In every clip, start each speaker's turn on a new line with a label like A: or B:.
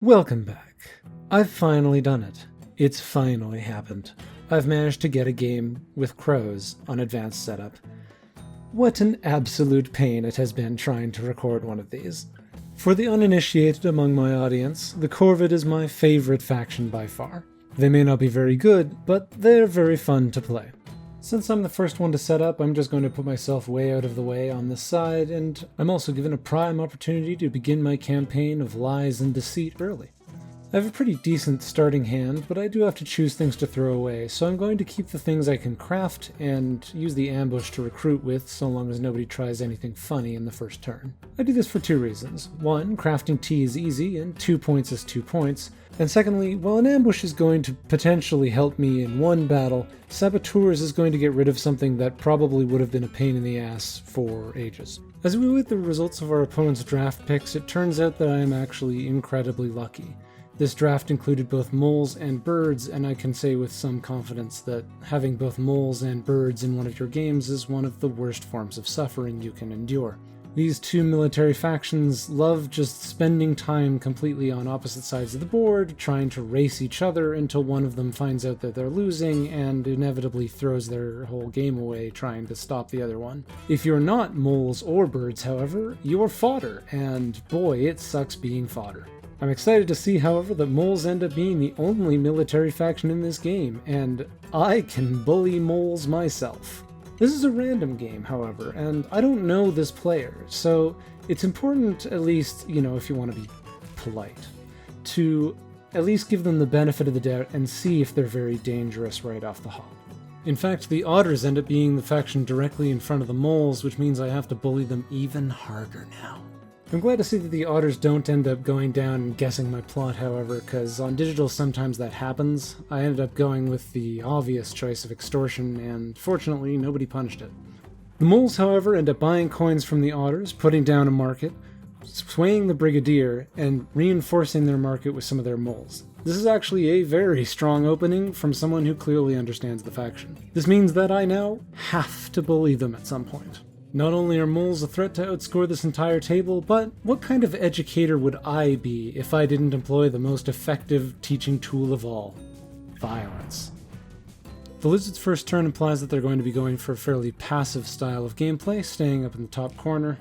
A: Welcome back. I've finally done it. It's finally happened. I've managed to get a game with crows on advanced setup. What an absolute pain it has been trying to record one of these. For the uninitiated among my audience, the Corvid is my favorite faction by far. They may not be very good, but they're very fun to play. Since I'm the first one to set up, I'm just going to put myself way out of the way on this side, and I'm also given a prime opportunity to begin my campaign of lies and deceit early. I have a pretty decent starting hand, but I do have to choose things to throw away, so I'm going to keep the things I can craft and use the ambush to recruit with so long as nobody tries anything funny in the first turn. I do this for two reasons. One, crafting tea is easy, and 2 points is 2 points. And secondly, while an ambush is going to potentially help me in one battle, saboteurs is going to get rid of something that probably would have been a pain in the ass for ages. As we await the results of our opponent's draft picks, it turns out that I am actually incredibly lucky. This draft included both moles and birds, and I can say with some confidence that having both moles and birds in one of your games is one of the worst forms of suffering you can endure. These two military factions love just spending time completely on opposite sides of the board, trying to race each other until one of them finds out that they're losing and inevitably throws their whole game away trying to stop the other one. If you're not moles or birds, however, you're fodder, and boy, it sucks being fodder. I'm excited to see, however, that moles end up being the only military faction in this game, and I can bully moles myself. This is a random game, however, and I don't know this player, so it's important, at least, if you want to be polite, to at least give them the benefit of the doubt and see if they're very dangerous right off the hop. In fact, the otters end up being the faction directly in front of the moles, which means I have to bully them even harder now. I'm glad to see that the otters don't end up going down and guessing my plot, however, because on digital sometimes that happens. I ended up going with the obvious choice of extortion, and fortunately nobody punished it. The moles, however, end up buying coins from the otters, putting down a market, swaying the brigadier, and reinforcing their market with some of their moles. This is actually a very strong opening from someone who clearly understands the faction. This means that I now have to bully them at some point. Not only are moles a threat to outscore this entire table, but what kind of educator would I be if I didn't employ the most effective teaching tool of all? Violence. The lizard's first turn implies that they're going to be going for a fairly passive style of gameplay, staying up in the top corner.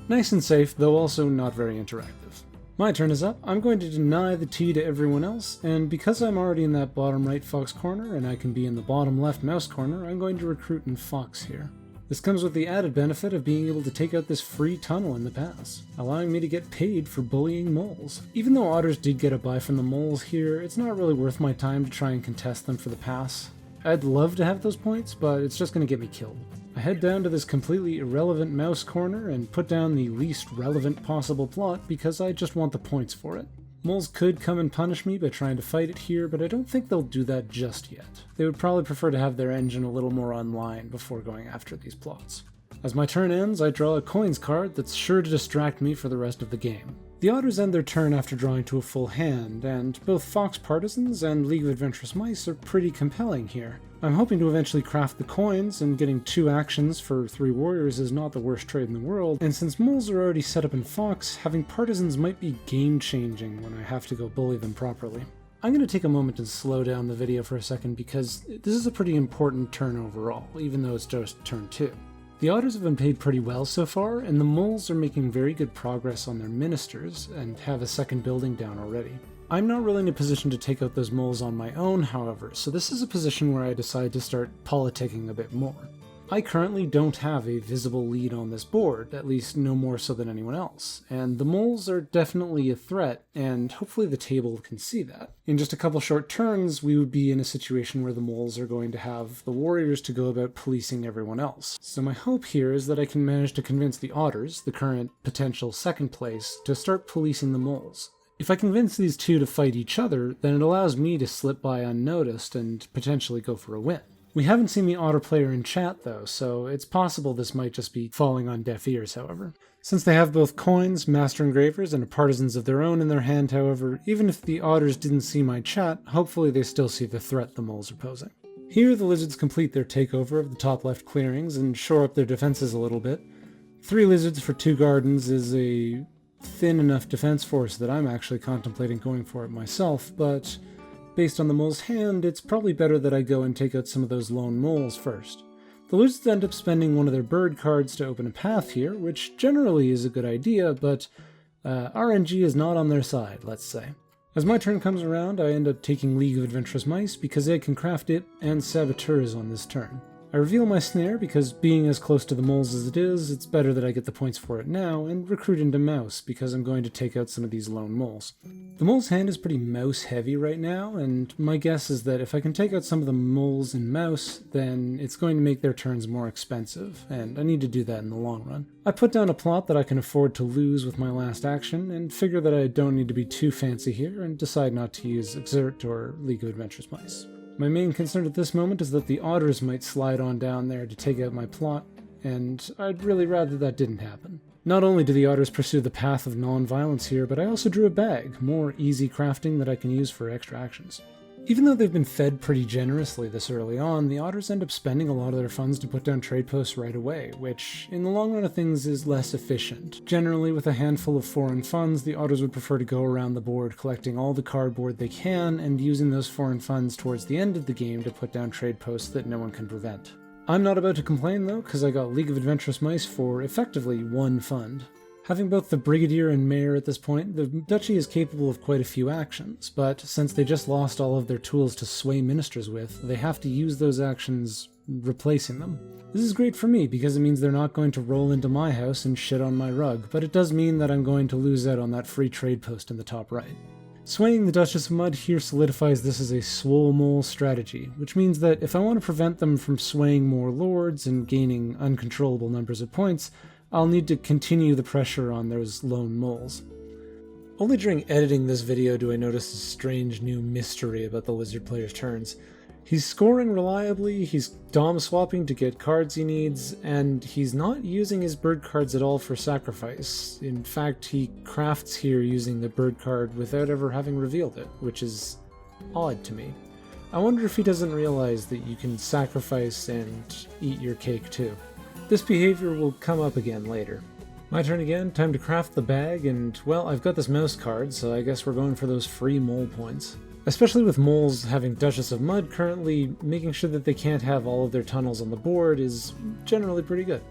A: Nice and safe, though also not very interactive. My turn is up. I'm going to deny the tea to everyone else, and because I'm already in that bottom right fox corner and I can be in the bottom left mouse corner, I'm going to recruit in fox here. This comes with the added benefit of being able to take out this free tunnel in the pass, allowing me to get paid for bullying moles. Even though otters did get a buy from the moles here, it's not really worth my time to try and contest them for the pass. I'd love to have those points, but it's just going to get me killed. I head down to this completely irrelevant mouse corner and put down the least relevant possible plot because I just want the points for it. Moles could come and punish me by trying to fight it here, but I don't think they'll do that just yet. They would probably prefer to have their engine a little more online before going after these plots. As my turn ends, I draw a coins card that's sure to distract me for the rest of the game. The otters end their turn after drawing to a full hand, and both Fox Partisans and League of Adventurous Mice are pretty compelling here. I'm hoping to eventually craft the coins, and getting 2 actions for 3 warriors is not the worst trade in the world, and since moles are already set up in Fox, having partisans might be game-changing when I have to go bully them properly. I'm going to take a moment to slow down the video for a second because this is a pretty important turn overall, even though it's just turn 2. The otters have been paid pretty well so far, and the moles are making very good progress on their ministers and have a second building down already. I'm not really in a position to take out those moles on my own, however, so this is a position where I decide to start politicking a bit more. I currently don't have a visible lead on this board, at least no more so than anyone else, and the moles are definitely a threat, and hopefully the table can see that. In just a couple short turns, we would be in a situation where the moles are going to have the warriors to go about policing everyone else. So my hope here is that I can manage to convince the otters, the current potential second place, to start policing the moles. If I convince these two to fight each other, then it allows me to slip by unnoticed and potentially go for a win. We haven't seen the otter player in chat though, so it's possible this might just be falling on deaf ears, however. Since they have both coins, master engravers, and partisans of their own in their hand, however, even if the otters didn't see my chat, hopefully they still see the threat the moles are posing. Here the lizards complete their takeover of the top left clearings and shore up their defenses a little bit. 3 lizards for 2 gardens is a thin enough defense force that I'm actually contemplating going for it myself, but based on the mole's hand, it's probably better that I go and take out some of those lone moles first. The lizards end up spending one of their bird cards to open a path here, which generally is a good idea, but RNG is not on their side, let's say. As my turn comes around, I end up taking League of Adventurous Mice because I can craft it and saboteurs on this turn. I reveal my snare because being as close to the moles as it is, it's better that I get the points for it now, and recruit into mouse because I'm going to take out some of these lone moles. The mole's hand is pretty mouse heavy right now, and my guess is that if I can take out some of the moles in mouse, then it's going to make their turns more expensive, and I need to do that in the long run. I put down a plot that I can afford to lose with my last action, and figure that I don't need to be too fancy here, and decide not to use Exert or League of Adventurous Mice. My main concern at this moment is that the otters might slide on down there to take out my plot, and I'd really rather that didn't happen. Not only do the otters pursue the path of non-violence here, but I also drew a bag, more easy crafting that I can use for extra actions. Even though they've been fed pretty generously this early on, the otters end up spending a lot of their funds to put down trade posts right away, which, in the long run of things, is less efficient. Generally, with a handful of foreign funds, the otters would prefer to go around the board collecting all the cardboard they can and using those foreign funds towards the end of the game to put down trade posts that no one can prevent. I'm not about to complain though, because I got League of Adventurous Mice for effectively one fund. Having both the Brigadier and Mayor at this point, the Duchy is capable of quite a few actions, but since they just lost all of their tools to sway ministers with, they have to use those actions replacing them. This is great for me because it means they're not going to roll into my house and shit on my rug, but it does mean that I'm going to lose out on that free trade post in the top right. Swaying the Duchess of Mud here solidifies this as a swole mole strategy, which means that if I want to prevent them from swaying more lords and gaining uncontrollable numbers of points, I'll need to continue the pressure on those lone moles. Only during editing this video do I notice a strange new mystery about the lizard player's turns. He's scoring reliably, he's dom swapping to get cards he needs, and he's not using his bird cards at all for sacrifice. In fact, he crafts here using the bird card without ever having revealed it, which is odd to me. I wonder if he doesn't realize that you can sacrifice and eat your cake too. This behavior will come up again later. My turn again, time to craft the bag, and well, I've got this mouse card, so I guess we're going for those free mole points. Especially with moles having Duchess of Mud currently, making sure that they can't have all of their tunnels on the board is generally pretty good.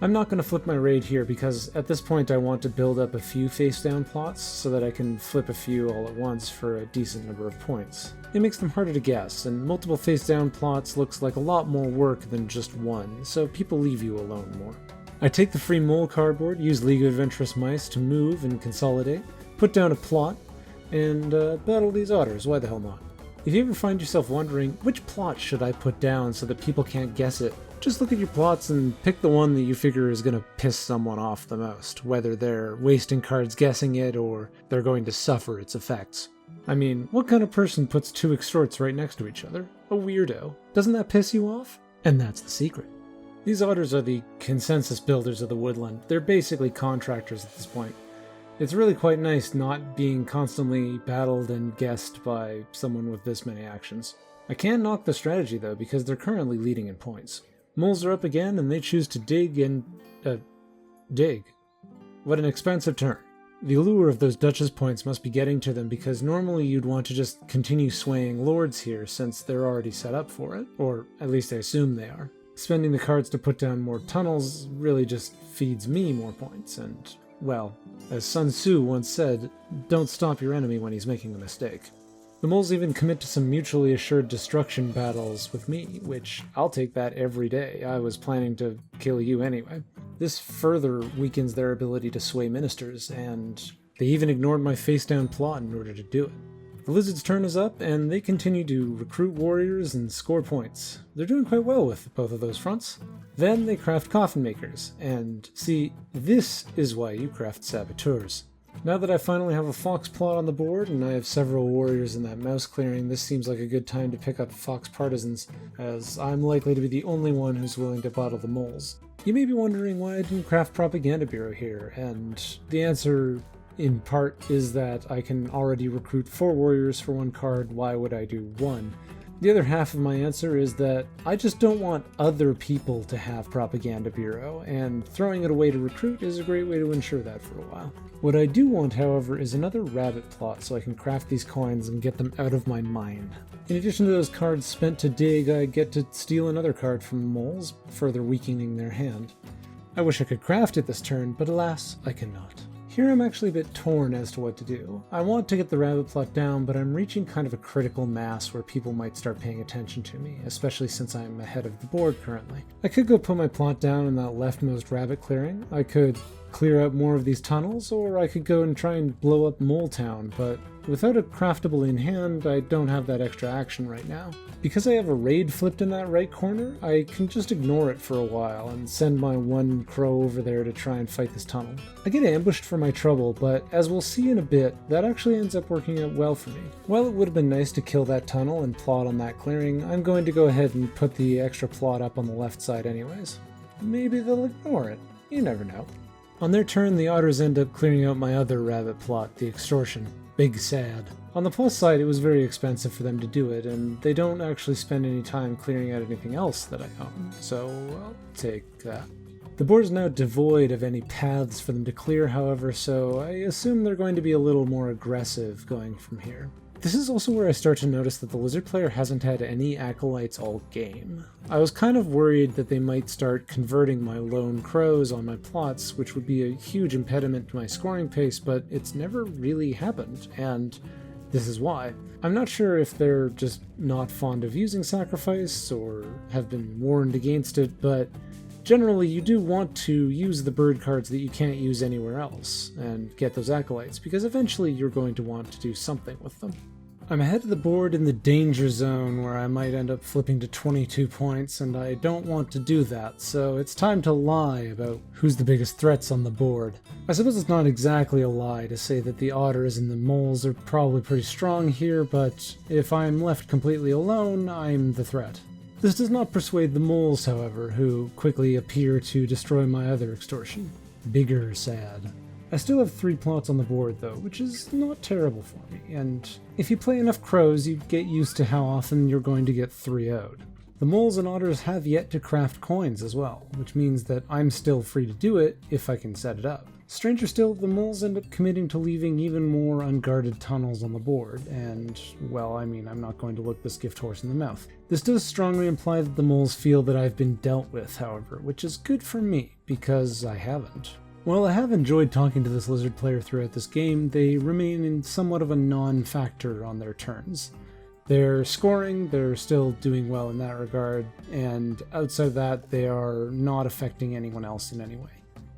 A: I'm not going to flip my raid here because at this point I want to build up a few face-down plots so that I can flip a few all at once for a decent number of points. It makes them harder to guess, and multiple face-down plots looks like a lot more work than just one, so people leave you alone more. I take the free mole cardboard, use League of Adventurous Mice to move and consolidate, put down a plot, and battle these otters, why the hell not? If you ever find yourself wondering, which plot should I put down so that people can't guess it, just look at your plots and pick the one that you figure is going to piss someone off the most, whether they're wasting cards guessing it or they're going to suffer its effects. I mean, what kind of person puts two extorts right next to each other? A weirdo. Doesn't that piss you off? And that's the secret. These otters are the consensus builders of the woodland. They're basically contractors at this point. It's really quite nice not being constantly battled and guessed by someone with this many actions. I can knock the strategy though, because they're currently leading in points. Moles are up again, and they choose to dig and... dig. What an expensive turn. The allure of those Duchess points must be getting to them, because normally you'd want to just continue swaying lords here since they're already set up for it, or at least I assume they are. Spending the cards to put down more tunnels really just feeds me more points, and, well, as Sun Tzu once said, don't stop your enemy when he's making a mistake. The moles even commit to some mutually assured destruction battles with me, which I'll take that every day. I was planning to kill you anyway. This further weakens their ability to sway ministers, and they even ignored my face-down plot in order to do it. The lizard's turn is up, and they continue to recruit warriors and score points. They're doing quite well with both of those fronts. Then they craft coffin makers, and see, this is why you craft saboteurs. Now that I finally have a fox plot on the board, and I have several warriors in that mouse clearing, this seems like a good time to pick up fox partisans, as I'm likely to be the only one who's willing to battle the moles. You may be wondering why I didn't craft Propaganda Bureau here, and the answer, in part, is that I can already recruit 4 warriors for 1 card. Why would I do 1? The other half of my answer is that I just don't want other people to have Propaganda Bureau, and throwing it away to recruit is a great way to ensure that for a while. What I do want, however, is another rabbit plot so I can craft these coins and get them out of my mind. In addition to those cards spent to dig, I get to steal another card from the moles, further weakening their hand. I wish I could craft it this turn, but alas, I cannot. Here I'm actually a bit torn as to what to do. I want to get the rabbit plot down, but I'm reaching kind of a critical mass where people might start paying attention to me, especially since I'm ahead of the board currently. I could go put my plot down in that leftmost rabbit clearing, I could clear out more of these tunnels, or I could go and try and blow up Mole Town, but without a craftable in hand, I don't have that extra action right now. Because I have a raid flipped in that right corner, I can just ignore it for a while and send my one crow over there to try and fight this tunnel. I get ambushed for my trouble, but as we'll see in a bit, that actually ends up working out well for me. While it would have been nice to kill that tunnel and plot on that clearing, I'm going to go ahead and put the extra plot up on the left side anyways. Maybe they'll ignore it. You never know. On their turn, the otters end up clearing out my other rabbit plot, the extortion. Big sad. On the plus side, it was very expensive for them to do it, and they don't actually spend any time clearing out anything else that I own, so I'll take that. The board is now devoid of any paths for them to clear, however, so I assume they're going to be a little more aggressive going from here. This is also where I start to notice that the lizard player hasn't had any acolytes all game. I was kind of worried that they might start converting my lone crows on my plots, which would be a huge impediment to my scoring pace, but it's never really happened, and this is why. I'm not sure if they're just not fond of using sacrifice, or have been warned against it, but generally you do want to use the bird cards that you can't use anywhere else, and get those acolytes, because eventually you're going to want to do something with them. I'm ahead of the board in the danger zone where I might end up flipping to 22 points, and I don't want to do that, so it's time to lie about who's the biggest threats on the board. I suppose it's not exactly a lie to say that the otters and the moles are probably pretty strong here, but if I'm left completely alone, I'm the threat. This does not persuade the moles, however, who quickly appear to destroy my other extortion. Bigger sad. I still have 3 plots on the board though, which is not terrible for me, and if you play enough crows, you get used to how often you're going to get 3-0'd. The moles and otters have yet to craft coins as well, which means that I'm still free to do it if I can set it up. Stranger still, the moles end up committing to leaving even more unguarded tunnels on the board, and, well, I mean, I'm not going to look this gift horse in the mouth. This does strongly imply that the moles feel that I've been dealt with, however, which is good for me, because I haven't. While I have enjoyed talking to this lizard player throughout this game, they remain in somewhat of a non-factor on their turns. They're scoring, they're still doing well in that regard, and outside of that, they are not affecting anyone else in any way.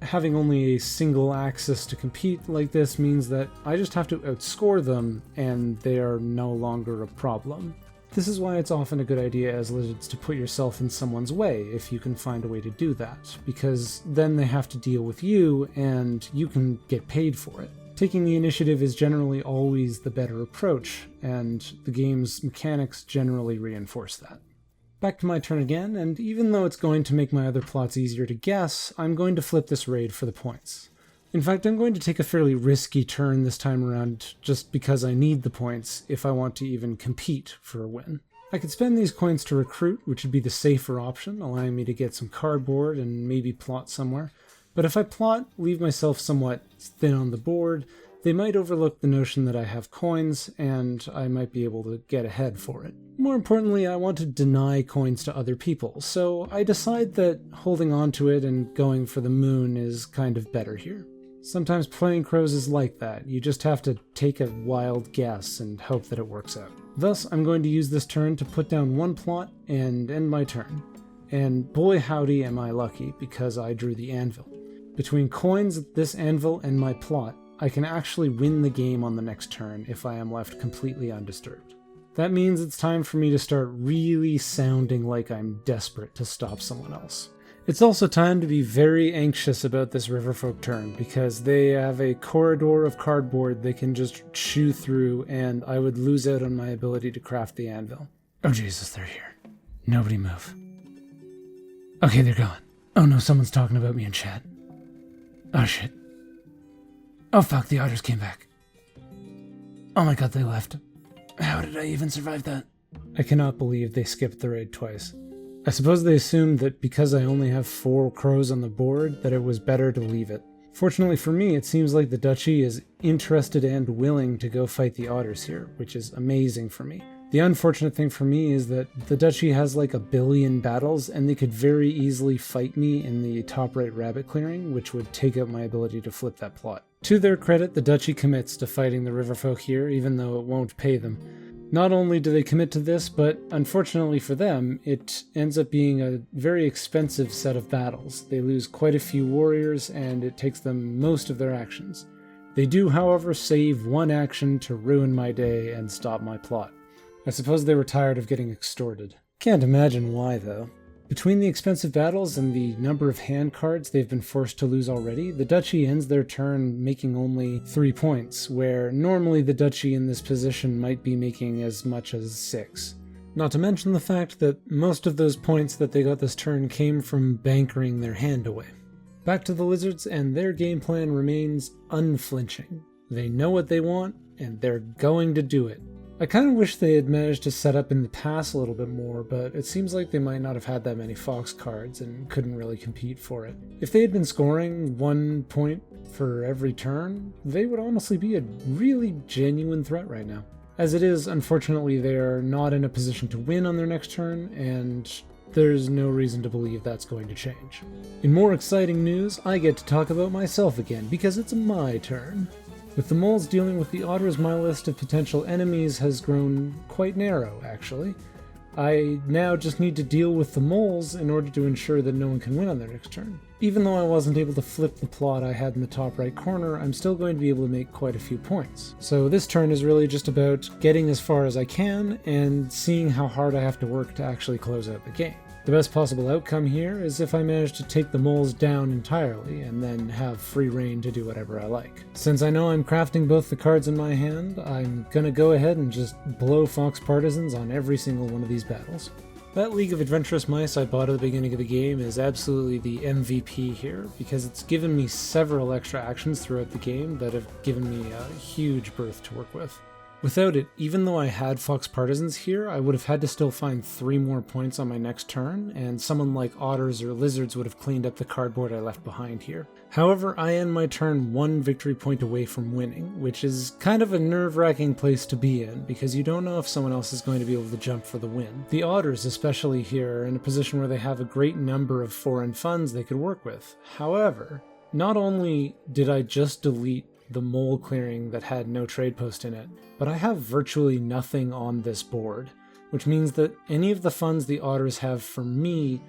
A: Having only a single axis to compete like this means that I just have to outscore them, and they are no longer a problem. This is why it's often a good idea as lizards to put yourself in someone's way if you can find a way to do that, because then they have to deal with you and you can get paid for it. Taking the initiative is generally always the better approach, and the game's mechanics generally reinforce that. Back to my turn again, and even though it's going to make my other plots easier to guess, I'm going to flip this raid for the points. In fact, I'm going to take a fairly risky turn this time around just because I need the points if I want to even compete for a win. I could spend these coins to recruit, which would be the safer option, allowing me to get some cardboard and maybe plot somewhere. But if I plot, leave myself somewhat thin on the board, they might overlook the notion that I have coins, and I might be able to get ahead for it. More importantly, I want to deny coins to other people, so I decide that holding on to it and going for the moon is kind of better here. Sometimes playing crows is like that. You just have to take a wild guess and hope that it works out. Thus, I'm going to use this turn to put down 1 plot and end my turn. And boy howdy am I lucky, because I drew the anvil. Between coins, this anvil, and my plot, I can actually win the game on the next turn if I am left completely undisturbed. That means it's time for me to start really sounding like I'm desperate to stop someone else. It's also time to be very anxious about this Riverfolk turn, because they have a corridor of cardboard they can just chew through, and I would lose out on my ability to craft the anvil. Oh Jesus, they're here. Nobody move. Okay, they're gone. Oh no, someone's talking about me in chat. Oh shit. Oh fuck, the otters came back. Oh my god, they left. How did I even survive that? I cannot believe they skipped the raid twice. I suppose they assumed that because I only have 4 crows on the board, that it was better to leave it. Fortunately for me, it seems like the duchy is interested and willing to go fight the otters here, which is amazing for me. The unfortunate thing for me is that the duchy has like 1 billion battles, and they could very easily fight me in the top right rabbit clearing, which would take out my ability to flip that plot. To their credit, the duchy commits to fighting the riverfolk here, even though it won't pay them. Not only do they commit to this, but unfortunately for them, it ends up being a very expensive set of battles. They lose quite a few warriors, and it takes them most of their actions. They do, however, save 1 action to ruin my day and stop my plot. I suppose they were tired of getting extorted. Can't imagine why, though. Between the expensive battles and the number of hand cards they've been forced to lose already, the duchy ends their turn making only 3 points, where normally the duchy in this position might be making as much as 6. Not to mention the fact that most of those points that they got this turn came from bankering their hand away. Back to the lizards, and their game plan remains unflinching. They know what they want, and they're going to do it. I kind of wish they had managed to set up in the pass a little bit more, but it seems like they might not have had that many fox cards and couldn't really compete for it. If they had been scoring 1 point for every turn, they would honestly be a really genuine threat right now. As it is, unfortunately, they are not in a position to win on their next turn, and there's no reason to believe that's going to change. In more exciting news, I get to talk about myself again, because it's my turn. With the moles dealing with the otters, my list of potential enemies has grown quite narrow, actually. I now just need to deal with the moles in order to ensure that no one can win on their next turn. Even though I wasn't able to flip the plot I had in the top right corner, I'm still going to be able to make quite a few points. So this turn is really just about getting as far as I can and seeing how hard I have to work to actually close out the game. The best possible outcome here is if I manage to take the moles down entirely and then have free reign to do whatever I like. Since I know I'm crafting both the cards in my hand, I'm gonna go ahead and just blow Fox Partisans on every single one of these battles. That League of Adventurous Mice I bought at the beginning of the game is absolutely the MVP here, because it's given me several extra actions throughout the game that have given me a huge berth to work with. Without it, even though I had Fox Partisans here, I would have had to still find 3 more points on my next turn, and someone like otters or lizards would have cleaned up the cardboard I left behind here. However, I end my turn 1 victory point away from winning, which is kind of a nerve-wracking place to be in, because you don't know if someone else is going to be able to jump for the win. The otters, especially here, are in a position where they have a great number of foreign funds they could work with. However, not only did I just delete the mole clearing that had no trade post in it, but I have virtually nothing on this board, which means that any of the funds the otters have for me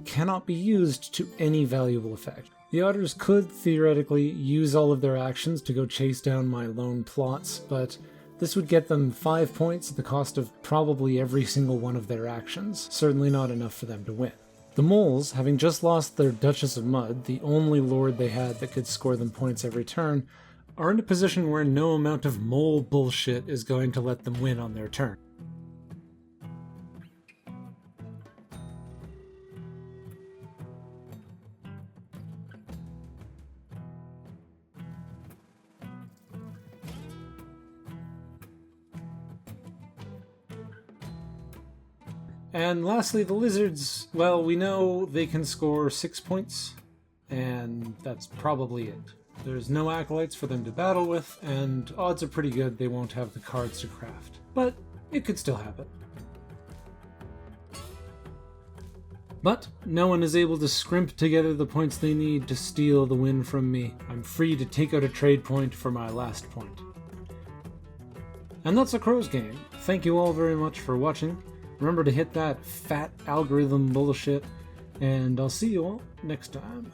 A: cannot be used to any valuable effect. The otters could theoretically use all of their actions to go chase down my lone plots, but this would get them 5 points at the cost of probably every single one of their actions, certainly not enough for them to win. The moles, having just lost their Duchess of Mud, the only lord they had that could score them points every turn, are in a position where no amount of mole bullshit is going to let them win on their turn. And lastly, the lizards, well, we know they can score 6 points, and that's probably it. There's no acolytes for them to battle with, and odds are pretty good they won't have the cards to craft. But it could still happen. But no one is able to scrimp together the points they need to steal the win from me. I'm free to take out a trade point for my last point. And that's a Crows game. Thank you all very much for watching. Remember to hit that fat algorithm bullshit, and I'll see you all next time.